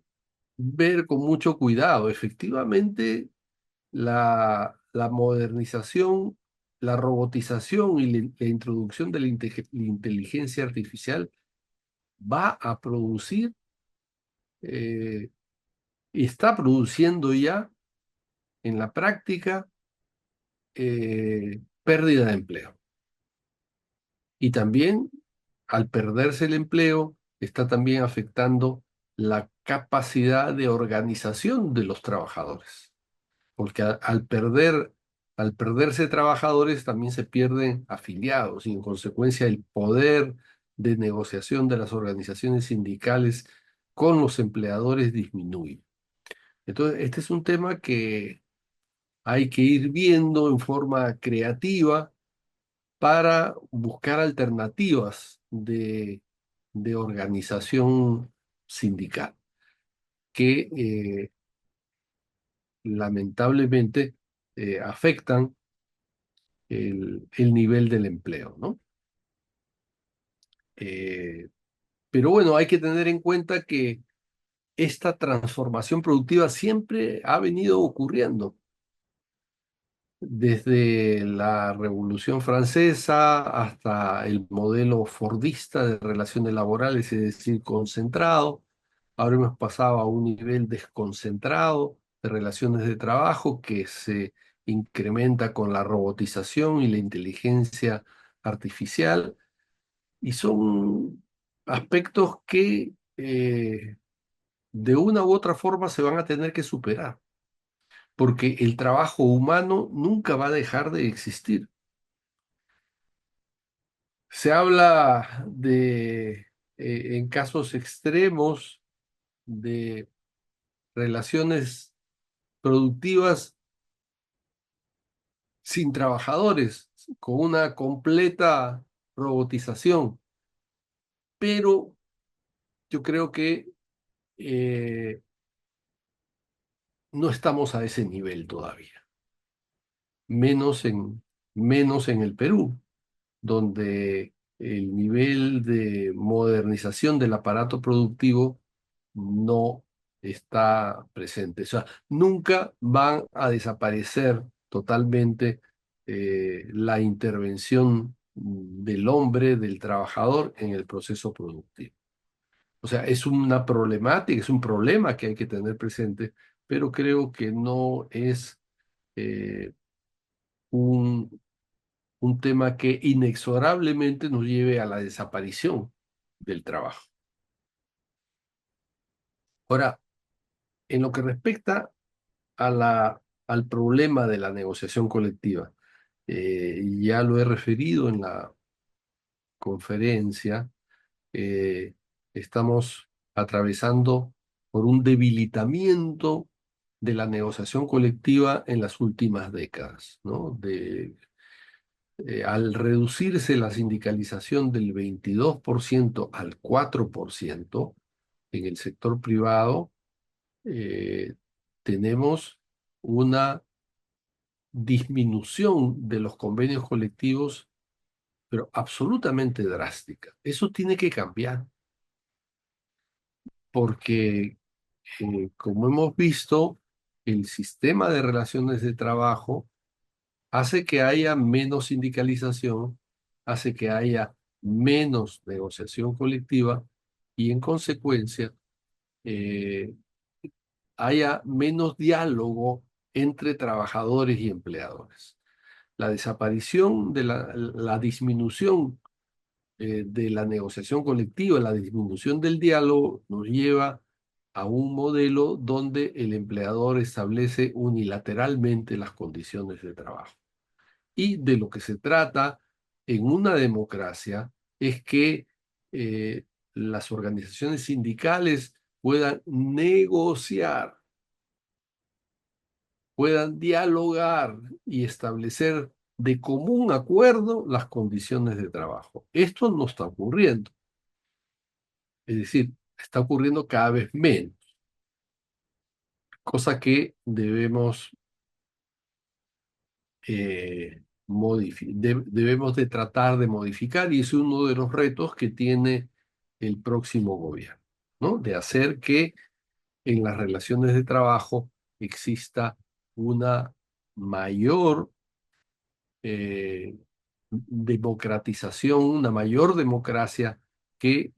Speaker 2: ver con mucho cuidado. Efectivamente, la modernización, la robotización y la introducción de la inteligencia artificial va a producir y está produciendo ya en la práctica pérdida de empleo. Y también, al perderse el empleo, está también afectando la capacidad de organización de los trabajadores. Porque al perderse trabajadores, también se pierden afiliados y en consecuencia el poder de negociación de las organizaciones sindicales con los empleadores disminuye. Entonces, este es un tema que hay que ir viendo en forma creativa para buscar alternativas de organización sindical que lamentablemente afectan el nivel del empleo, ¿no? Eh, pero bueno, hay que tener en cuenta que esta transformación productiva siempre ha venido ocurriendo. Desde la Revolución Francesa hasta el modelo fordista de relaciones laborales, es decir, concentrado. Ahora hemos pasado a un nivel desconcentrado de relaciones de trabajo que se incrementa con la robotización y la inteligencia artificial. Y son aspectos que de una u otra forma se van a tener que superar, porque el trabajo humano nunca va a dejar de existir. Se habla en casos extremos, de relaciones productivas sin trabajadores, con una completa robotización, pero yo creo que eh, no estamos a ese nivel todavía, menos menos en el Perú, donde el nivel de modernización del aparato productivo no está presente. O sea, nunca van a desaparecer totalmente la intervención del hombre, del trabajador en el proceso productivo. O sea, es una problemática, es un problema que hay que tener presente, pero creo que no es eh, un, un tema que inexorablemente nos lleve a la desaparición del trabajo. Ahora, en lo que respecta al problema de la negociación colectiva, ya lo he referido en la conferencia, eh, estamos atravesando por un debilitamiento de la negociación colectiva en las últimas décadas, ¿no? Al reducirse la sindicalización del 22% al 4% en el sector privado, eh, tenemos una disminución de los convenios colectivos pero absolutamente drástica. Eso tiene que cambiar, porque como hemos visto, el sistema de relaciones de trabajo hace que haya menos sindicalización, hace que haya menos negociación colectiva y en consecuencia eh, haya menos diálogo entre trabajadores y empleadores. La desaparición de la disminución de la negociación colectiva, la disminución del diálogo, nos lleva a un modelo donde el empleador establece unilateralmente las condiciones de trabajo. Y de lo que se trata en una democracia es que las organizaciones sindicales puedan negociar, puedan dialogar y establecer de común acuerdo las condiciones de trabajo. Esto no está ocurriendo. Es decir, está ocurriendo cada vez menos, cosa que debemos, debemos de tratar de modificar y es uno de los retos que tiene el próximo gobierno, ¿no? De hacer que en las relaciones de trabajo exista una mayor democratización, una mayor democracia que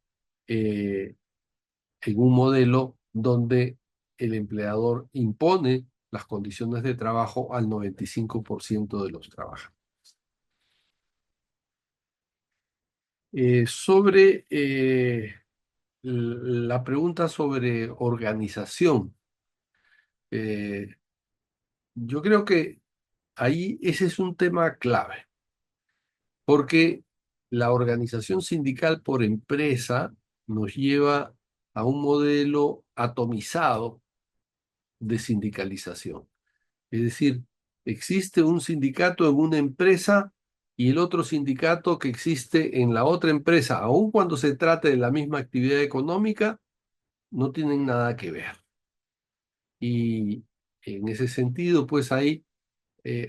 Speaker 2: en un modelo donde el empleador impone las condiciones de trabajo al 95% de los trabajadores. Sobre la pregunta sobre organización, yo creo que ahí ese es un tema clave, porque la organización sindical por empresa nos lleva a un modelo atomizado de sindicalización. Es decir, existe un sindicato en una empresa y el otro sindicato que existe en la otra empresa, aun cuando se trate de la misma actividad económica, no tienen nada que ver. Y en ese sentido, pues hay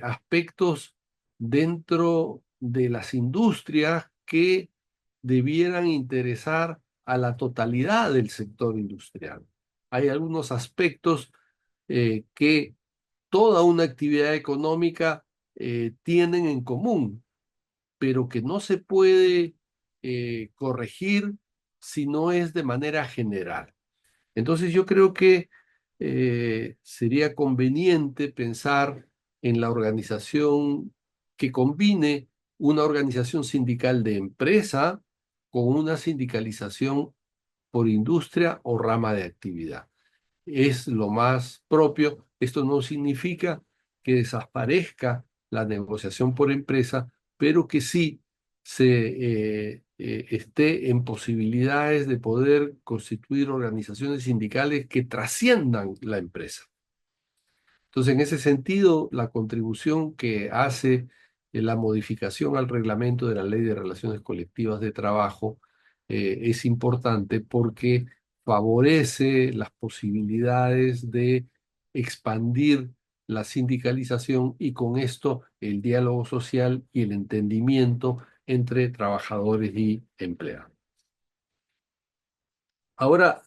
Speaker 2: aspectos dentro de las industrias que debieran interesar a la totalidad del sector industrial. Hay algunos aspectos que toda una actividad económica tienen en común, pero que no se puede corregir si no es de manera general. Entonces yo creo que sería conveniente pensar en la organización que combine una organización sindical de empresa con una sindicalización por industria o rama de actividad. Es lo más propio. Esto no significa que desaparezca la negociación por empresa, pero que sí se esté en posibilidades de poder constituir organizaciones sindicales que trasciendan la empresa. Entonces, en ese sentido, la contribución que hace la modificación al reglamento de la Ley de Relaciones Colectivas de Trabajo es importante porque favorece las posibilidades de expandir la sindicalización y con esto el diálogo social y el entendimiento entre trabajadores y empleados. Ahora,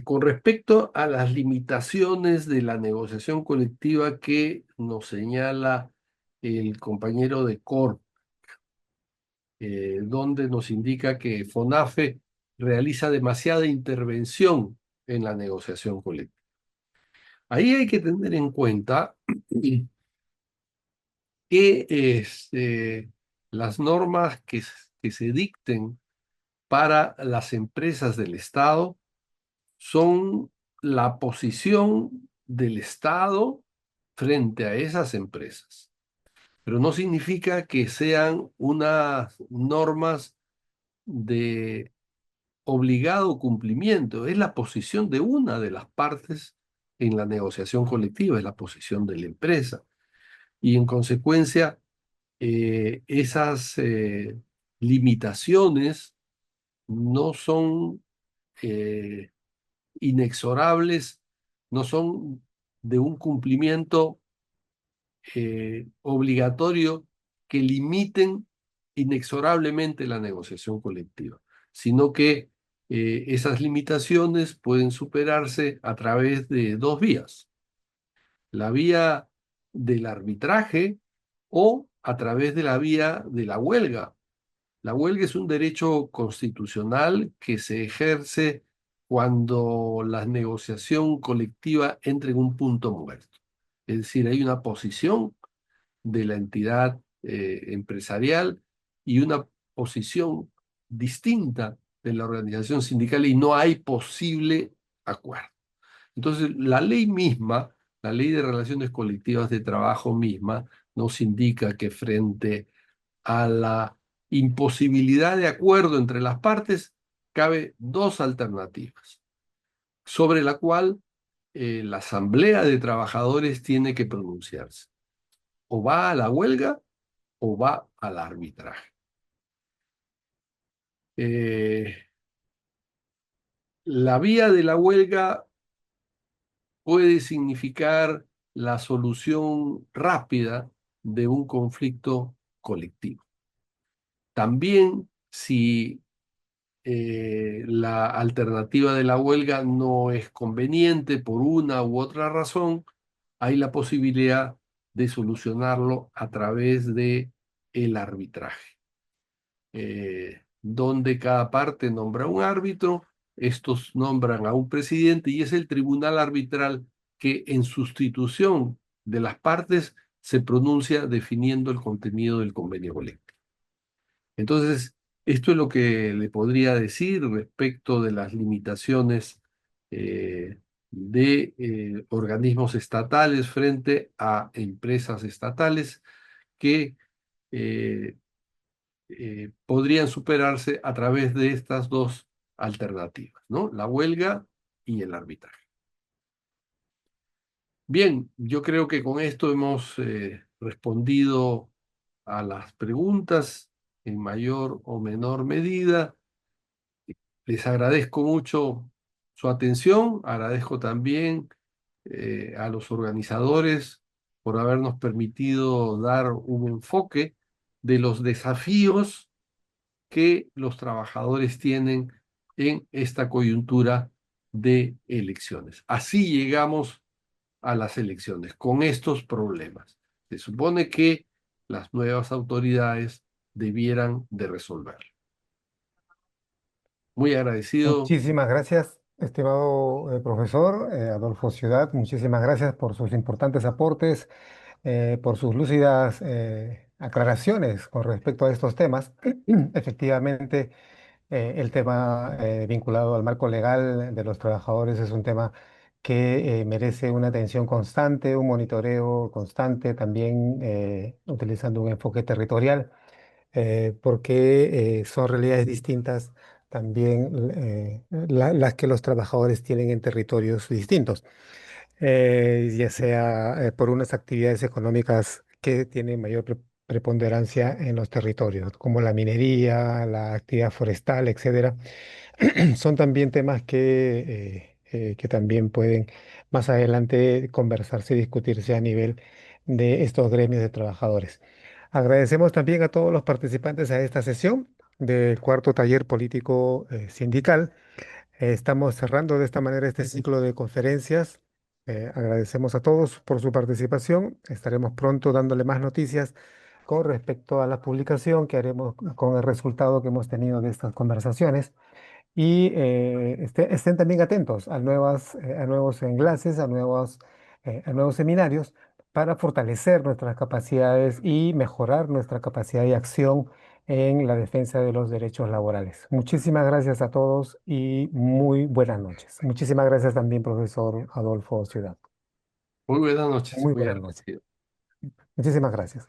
Speaker 2: con respecto a las limitaciones de la negociación colectiva que nos señala el compañero de CORP, donde nos indica que FONAFE realiza demasiada intervención en la negociación colectiva. Ahí hay que tener en cuenta que las normas que se dicten para las empresas del Estado son la posición del Estado frente a esas empresas. Pero no significa que sean unas normas de obligado cumplimiento. Es la posición de una de las partes en la negociación colectiva, es la posición de la empresa. Y en consecuencia, esas limitaciones no son inexorables, no son de un cumplimiento obligatorio que limiten inexorablemente la negociación colectiva, sino que esas limitaciones pueden superarse a través de dos vías: la vía del arbitraje o a través de la vía de la huelga. La huelga es un derecho constitucional que se ejerce cuando la negociación colectiva entra en un punto muerto. Es decir, hay una posición de la entidad empresarial y una posición distinta de la organización sindical y no hay posible acuerdo. Entonces, la ley misma, la ley de relaciones colectivas de trabajo misma, nos indica que frente a la imposibilidad de acuerdo entre las partes, cabe dos alternativas, sobre la cual la Asamblea de Trabajadores tiene que pronunciarse. O va a la huelga o va al arbitraje. La vía de la huelga puede significar la solución rápida de un conflicto colectivo. También, si la alternativa de la huelga no es conveniente por una u otra razón, hay la posibilidad de solucionarlo a través de el arbitraje, donde cada parte nombra un árbitro, estos nombran a un presidente y es el tribunal arbitral que en sustitución de las partes se pronuncia definiendo el contenido del convenio colectivo. Entonces, esto es lo que le podría decir respecto de las limitaciones de organismos estatales frente a empresas estatales que eh, podrían superarse a través de estas dos alternativas, ¿no? La huelga y el arbitraje. Bien, yo creo que con esto hemos respondido a las preguntas en mayor o menor medida. Les agradezco mucho su atención, agradezco también a los organizadores por habernos permitido dar un enfoque de los desafíos que los trabajadores tienen en esta coyuntura de elecciones. Así llegamos a las elecciones, con estos problemas. Se supone que las nuevas autoridades debieran de resolver. Muy agradecido.
Speaker 1: Muchísimas gracias, estimado profesor Adolfo Ciudad. Muchísimas gracias por sus importantes aportes, por sus lúcidas aclaraciones con respecto a estos temas. Efectivamente, el tema vinculado al marco legal de los trabajadores es un tema que merece una atención constante, un monitoreo constante, también utilizando un enfoque territorial, porque son realidades distintas también las que los trabajadores tienen en territorios distintos, ya sea por unas actividades económicas que tienen mayor preponderancia en los territorios, como la minería, la actividad forestal, etcétera. Son también temas que también pueden más adelante conversarse y discutirse a nivel de estos gremios de trabajadores. Agradecemos también a todos los participantes a esta sesión del cuarto taller político sindical. Estamos cerrando de esta manera este ciclo de conferencias. Agradecemos a todos por su participación. Estaremos pronto dándole más noticias con respecto a la publicación que haremos con el resultado que hemos tenido de estas conversaciones. Y estén también atentos a nuevos enlaces, a nuevos seminarios para fortalecer nuestras capacidades y mejorar nuestra capacidad de acción en la defensa de los derechos laborales. Muchísimas gracias a todos y muy buenas noches. Muchísimas gracias también, profesor Adolfo Ciudad.
Speaker 2: Muy buenas noches.
Speaker 1: Muy
Speaker 2: Muy
Speaker 1: buenas noches.
Speaker 2: agradecido.
Speaker 1: Muchísimas gracias.